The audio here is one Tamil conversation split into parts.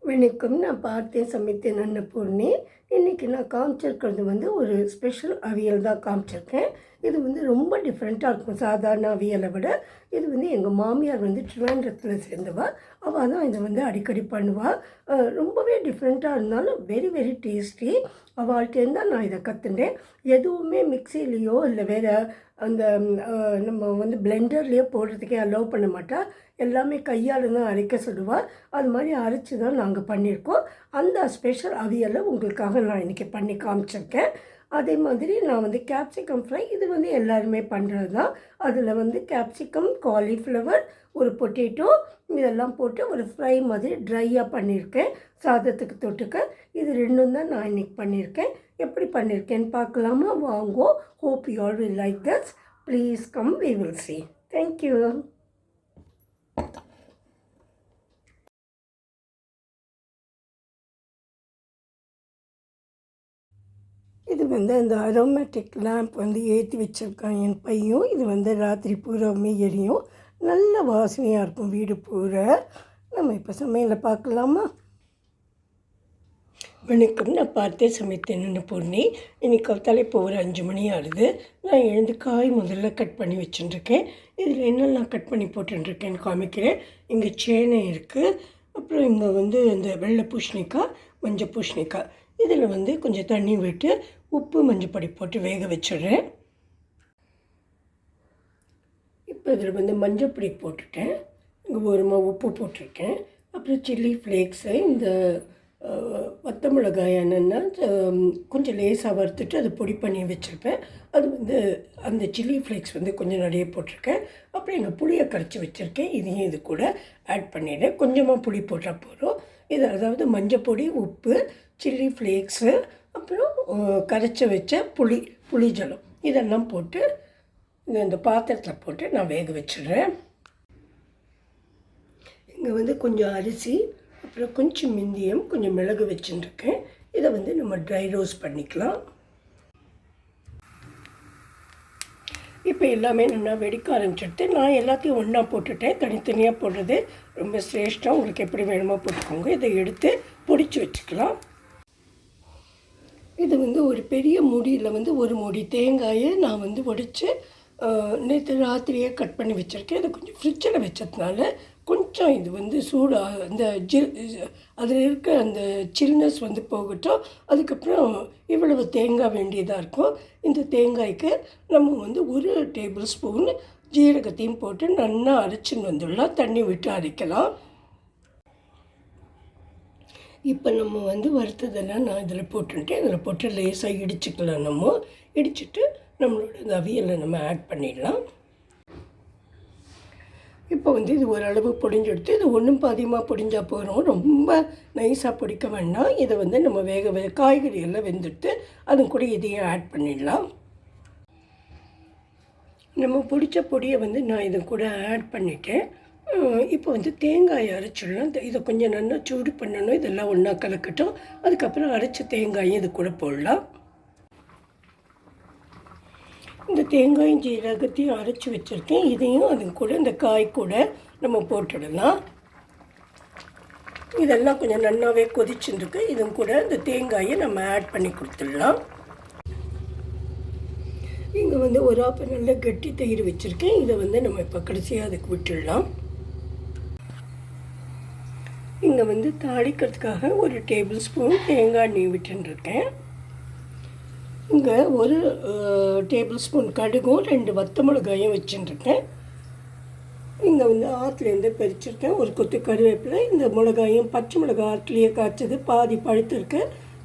வணக்கம். நான் பார்த்தேன் சமைத்தேன் அன்னபூர்ணி. இன்றைக்கி நான் காமிச்சிருக்கிறது வந்து ஒரு ஸ்பெஷல் அவியல் தான் காமிச்சிருக்கேன். இது வந்து ரொம்ப டிஃப்ரெண்ட்டாக இருக்கும் சாதாரண அவியலை விட. இது வந்து எங்கள் மாமியார் வந்து திருவனந்தபுரத்தில் சேர்ந்தவ. அவள் தான் இதை வந்து அடிக்கடி பண்ணுவாள். ரொம்பவே டிஃப்ரெண்ட்டாக இருந்தாலும் வெரி வெரி டேஸ்டி. அவள்கிட்டேருந்து தான் நான் இதை கற்றுண்டேன். எதுவுமே மிக்சிலேயோ இல்லை வேறு அந்த நம்ம வந்து பிளெண்டர்லேயோ போடுறதுக்கே அலோவ் பண்ண மாட்டாள். எல்லாமே கையால் தான் அரைக்க சொல்லுவாள். அது மாதிரி அரைச்சி தான் நாங்கள் பண்ணியிருக்கோம். அந்த ஸ்பெஷல் அவியலை உங்களுக்காக நான் இன்றைக்கி பண்ணி காமிச்சிருக்கேன். அதே மாதிரி நான் வந்து கேப்சிகம் ஃப்ரை, இது வந்து எல்லாருமே பண்ணுறது தான். அதில் வந்து கேப்சிகம், காலிஃப்ளவர், ஒரு பொட்டேட்டோ இதெல்லாம் போட்டு ஒரு ஃப்ரை மாதிரி ட்ரையாக பண்ணியிருக்கேன் சாதத்துக்கு தொட்டுக்க. இது ரெண்டும் தான் நான் இன்றைக்கி பண்ணியிருக்கேன். எப்படி பண்ணியிருக்கேன்னு பார்க்கலாமா? வாங்கோ. Hope you all will like this. Please come, we will see. Thank you. இது வந்து அந்த அரோமேட்டிக் லேம்ப் வந்து ஏற்றி வச்சுருக்கான் என் பையன். இது வந்து ராத்திரி பூராவுமே எரியும். நல்ல வாசனையாக இருக்கும் வீடு பூரா. நம்ம இப்போ சமையலை பார்க்கலாமா? வணக்கம். நான் பார்த்தே சமைத்தேன்னு பொண்ணி. இன்றைக்கி தலைப்பு ஒரு 5 மணி ஆகுது. நான் எழுந்து காய் முதல்ல கட் பண்ணி வச்சுட்டுருக்கேன். இதில் என்னெல்லாம் கட் பண்ணி போட்டுருக்கேன்னு காமிக்கிறேன். இங்கே சேனை இருக்குது. அப்புறம் இங்கே வந்து இந்த வெள்ளை பூசணிக்காய், மஞ்சள் பூசணிக்காய். இதில் வந்து கொஞ்சம் தண்ணி விட்டு உப்பு மஞ்சப்பொடி போட்டு வேக வச்சிடுறேன். இப்போ இதில் வந்து மஞ்சப்பொடி போட்டுட்டேன். இங்கே ஓரமாக உப்பு போட்டிருக்கேன். அப்புறம் சில்லி ஃப்ளேக்ஸு, இந்த வத்த மிளகாய் என்னென்னா கொஞ்சம் லேசாக வறுத்துட்டு அதை பொடி பண்ணி வச்சுருப்பேன். அது வந்து அந்த சில்லி ஃப்ளேக்ஸ் வந்து கொஞ்சம் நிறைய போட்டிருக்கேன். அப்புறம் எங்கள் புளியை கரைச்சி வச்சுருக்கேன். இதையும் இது கூட ஆட் பண்ணிடுறேன். கொஞ்சமாக புளி போட்டால் போதும். இது அதாவது மஞ்சப்பொடி, உப்பு, சில்லி ஃப்ளேக்ஸு, அப்புறம் கரைச்சி வச்ச புளி ஜலம் இதெல்லாம் போட்டு இந்த பாத்திரத்தில் போட்டு நான் வேக வச்சிடுறேன். இங்கே வந்து கொஞ்சம் அரிசி, அப்புறம் கொஞ்சம் மிந்தியம், கொஞ்சம் மிளகு வச்சுருக்கேன். இதை வந்து நம்ம ட்ரை ரோஸ்ட் பண்ணிக்கலாம். இப்போ எல்லாமே நல்லா வெடிக்க ஆரம்பிச்சுட்டு நான் எல்லாத்தையும் ஒன்றா போட்டுட்டேன். தனித்தனியாக போடுறது ரொம்ப சிரேஷ்டம். உங்களுக்கு எப்படி வேணுமோ போட்டுக்கோங்க. இதை எடுத்து பொடிச்சு வச்சுக்கலாம். இது வந்து ஒரு பெரிய மூடியில் வந்து ஒரு மூடி தேங்காயை நான் வந்து உடைச்சி நேற்று ராத்திரியே கட் பண்ணி வச்சுருக்கேன். இது கொஞ்சம் ஃப்ரிட்ஜில் வச்சதுனால கொஞ்சம் இது வந்து சூடாக அந்த அதில் இருக்க அந்த சில்னஸ் வந்து போகட்டும். அதுக்கப்புறம் இவ்வளவு தேங்காய் வேண்டியதாக இருக்கும். இந்த தேங்காய்க்கு நம்ம வந்து 1 டேபிள் ஸ்பூன் ஜீரகத்தையும் போட்டு நல்லா அரைச்சின்னு வந்துடலாம். தண்ணி விட்டு அரைக்கலாம். இப்போ நம்ம வந்து வறுத்ததெல்லாம் நான் இதில் போட்டுட்டேன். இதில் போட்டு லேசாக இடிச்சுக்கலாம். நம்ம இடிச்சுட்டு நம்மளோட இந்த அவியலை நம்ம ஆட் பண்ணிடலாம். இப்போ வந்து இது ஓரளவு பொடிஞ்செடுத்து இது ஒன்றும் பாதியமாக பொடிஞ்சால் போகிறோம். ரொம்ப நைஸாக பொடிக்க வேண்டாம். இதை வந்து நம்ம காய்கறி எல்லாம் வெந்துட்டு அது கூட இதையும் ஆட் பண்ணிடலாம். நம்ம பிடிச்ச பொடியை வந்து நான் இதை கூட ஆட் பண்ணிட்டேன். இப்போ வந்து தேங்காயை அரைச்சிடலாம். இதை கொஞ்சம் நல்லா சூடு பண்ணணும். இதெல்லாம் ஒன்றா கலக்கட்டும். அதுக்கப்புறம் அரைச்ச தேங்காயும் இது கூட போடலாம். இந்த தேங்காயும் ஜீரகத்தையும் அரைச்சி வச்சுருக்கேன். இதையும் அது கூட இந்த காய் கூட நம்ம போட்டுடலாம். இதெல்லாம் கொஞ்சம் நல்லாவே கொதிச்சுருக்கு. இதுவும் கூட இந்த தேங்காயை நம்ம ஆட் பண்ணி கொடுத்துடலாம். இங்கே வந்து ஒரு ஆப்ப நல்ல கட்டி தயிர் வச்சுருக்கேன். இதை வந்து நம்ம இப்போ கடைசியாக அதுக்கு விட்டுடலாம். இங்கே வந்து தாளிக்கிறதுக்காக 1 டேபிள் ஸ்பூன் தேங்காய் எண்ணெய் விட்டுருக்கேன். இங்கே 1 டேபிள் ஸ்பூன் கடுகும் 2 வத்த மிளகாயும் வச்சுருக்கேன். இங்கே வந்து ஆற்றுலேருந்து பறிச்சிருக்கேன். ஒரு கொத்து கருவேப்பிலை, இந்த மிளகாயும் பச்சை மிளகாய் ஆற்றுலேயே காய்ச்சது பாதி பழுத்திருக்கு.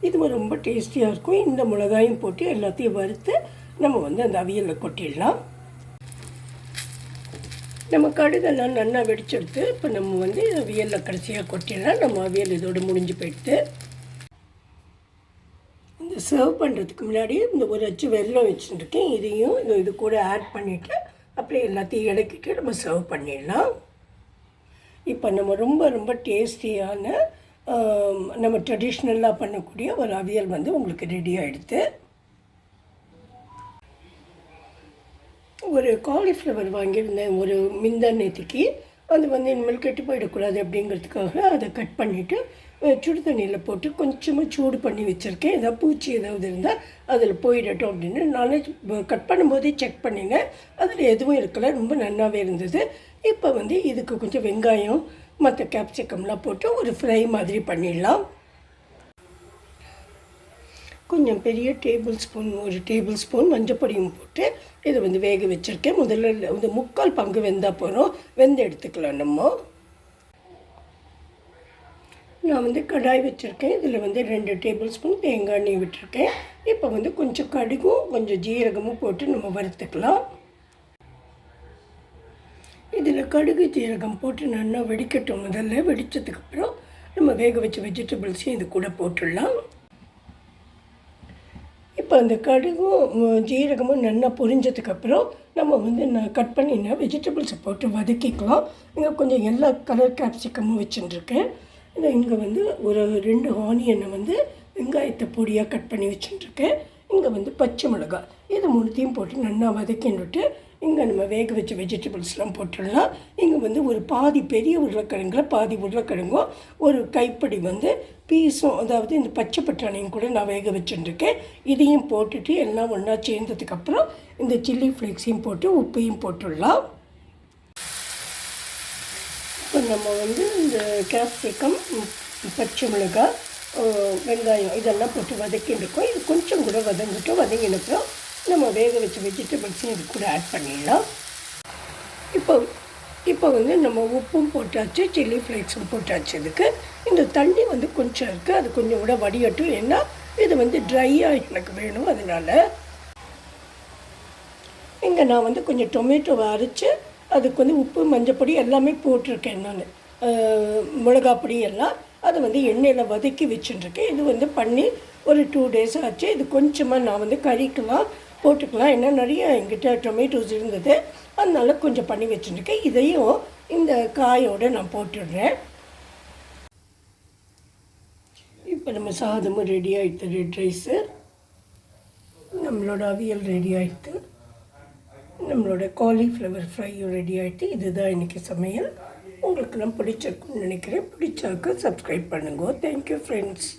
இது ரொம்ப டேஸ்டியாக இருக்கும். இந்த மிளகாயும் போட்டு எல்லாத்தையும் வறுத்து நம்ம வந்து அந்த அவியலில் கொட்டிடலாம். நம்ம கடுகெல்லாம் நல்லா வெடிச்செடுத்து இப்போ நம்ம வந்து அவியலில் கடைசியாக கொட்டிடலாம். நம்ம அவியல் இதோடு முடிஞ்சு போயிடுத்து. இந்த சர்வ் பண்ணுறதுக்கு முன்னாடி இந்த ஒரு அச்சு வெல்லம் வச்சுருக்கேன். இதையும் இது கூட ஆட் பண்ணிவிட்டு அப்படியே எல்லாத்தையும் இறக்கிட்டு நம்ம சர்வ் பண்ணிடலாம். இப்போ நம்ம ரொம்ப டேஸ்டியான நம்ம ட்ரெடிஷ்னலாக பண்ணக்கூடிய ஒரு அவியல் வந்து உங்களுக்கு ரெடி ஆகிடுது. ஒரு காலிஃப்ளவர் வாங்கியிருந்தேன் ஒரு நேற்றுக்கு. அது வந்து இனிமேல் கெட்டு போயிடக்கூடாது அப்படிங்கிறதுக்காக அதை கட் பண்ணிவிட்டு சுடு தண்ணியில் போட்டு கொஞ்சமாக சூடு பண்ணி வச்சுருக்கேன். ஏதாவது பூச்சி ஏதாவது இருந்தால் அதில் போயிடட்டும் அப்படின்னு நானே கட் பண்ணும்போதே செக் பண்ணினேன். அதில் எதுவும் இருக்கலை, ரொம்ப நல்லாவே இருந்தது. இப்போ வந்து இதுக்கு கொஞ்சம் வெங்காயம் மற்ற கேப்சிகம்லாம் போட்டு ஒரு ஃப்ரை மாதிரி பண்ணிடலாம். கொஞ்சம் பெரிய ஒரு டேபிள் ஸ்பூன் மஞ்சப்பொடியும் போட்டு இதை வந்து வேக வச்சுருக்கேன். முதல்ல வந்து 3/4 பங்கு வெந்தால் போகிறோம், வெந்து எடுத்துக்கலாம். நான் வந்து கடாய் வச்சுருக்கேன். இதில் வந்து 2 டேபிள் ஸ்பூன் தேங்காய் எண்ணெய் விட்டுருக்கேன். இப்போ வந்து கொஞ்சம் கடுகும் கொஞ்சம் ஜீரகமும் போட்டு நம்ம வறுத்துக்கலாம். இதில் கடுகு ஜீரகம் போட்டு நல்லா வெடிக்கட்டும். முதல்ல வெடித்ததுக்கப்புறம் நம்ம வேக வச்ச வெஜிடபிள்ஸையும் இது கூட போட்டுடலாம். இப்போ அந்த கடுகும் ஜீரகமும் நல்லா பொரிஞ்சதுக்கப்புறம் நம்ம வந்து கட் பண்ணினா வெஜிடபிள்ஸை போட்டு வதக்கிக்கலாம். இங்கே கொஞ்சம் எல்லா கலர் கேப்சிகமும் வச்சுட்டுருக்கேன். இங்கே வந்து ஒரு 2 ஆனியனை வந்து வெங்காயத்தை பொடியாக கட் பண்ணி வச்சுட்டுருக்கேன். இங்கே வந்து பச்சை மிளகாய், இது 3த்தையும் போட்டு நல்லா வதக்கின்னுட்டு இங்கே நம்ம வேக வச்ச வெஜிடபிள்ஸ்லாம் போட்டுடலாம். இங்கே வந்து ஒரு பாதி பெரிய உருளைக்கிழங்கில் பாதி உருளைக்கிழங்கும் ஒரு கைப்படி வந்து பீஸும், அதாவது இந்த பச்சை பட்டாணியும் கூட நான் வேக வச்சுட்டுருக்கேன். இதையும் போட்டுட்டு எல்லாம் ஒன்றா சேர்ந்ததுக்கப்புறம் இந்த சில்லி ஃப்ளேக்ஸையும் போட்டு உப்பையும் போட்டுடலாம். இப்போ நம்ம வந்து இந்த கேப்சிகம், பச்சை மிளகாய், வெங்காயம் இதெல்லாம் போட்டு வதக்கிட்டுருக்கோம். இது கொஞ்சம் கூட வதங்கினப்புறம் நம்ம வேக வச்ச வெஜிடபிள்ஸையும் இது கூட ஆட் பண்ணிடலாம். இப்போ வந்து நம்ம உப்பும் போட்டாச்சு, சில்லி ஃப்ளேக்ஸும் போட்டாச்சு. இதுக்கு இந்த தண்ணி வந்து கொஞ்சம் இருக்குது, அது கொஞ்சம் கூட வடிகட்டும். ஏன்னா இது வந்து ட்ரையாக எனக்கு வேணும். அதனால் இங்கே நான் வந்து கொஞ்சம் டொமேட்டோவை அரைச்சி அதுக்கு வந்து உப்பு மஞ்சப்பொடி எல்லாமே போட்டிருக்கேன். நான் மிளகாப்பொடி எல்லாம் அதை வந்து எண்ணெயில் வதக்கி வச்சுட்டுருக்கேன். இது வந்து பண்ணி ஒரு 2 days ஆச்சு. இது கொஞ்சமாக நான் வந்து கறிக்கலாம் போட்டுக்கலாம். ஏன்னா நிறைய என்கிட்ட டொமேட்டோஸ் இருந்தது, அதனால கொஞ்சம் பண்ணி வச்சுருக்கேன். இதையும் இந்த காயோடு நான் போட்டுடுறேன். இப்போ நம்ம சாதமும் ரெடி ஆகிடுது, ரெட் ரைஸு, நம்மளோட அவியல் ரெடி ஆகிடுது, நம்மளோட காலிஃப்ளவர் ஃப்ரையும் ரெடி ஆகிட்டு. இதுதான் இன்றைக்கி சமையல். உங்களுக்கெல்லாம் பிடிச்சிருக்குன்னு நினைக்கிறேன். பிடிச்சாக்க சப்ஸ்கிரைப் பண்ணுங்க. Thank you friends.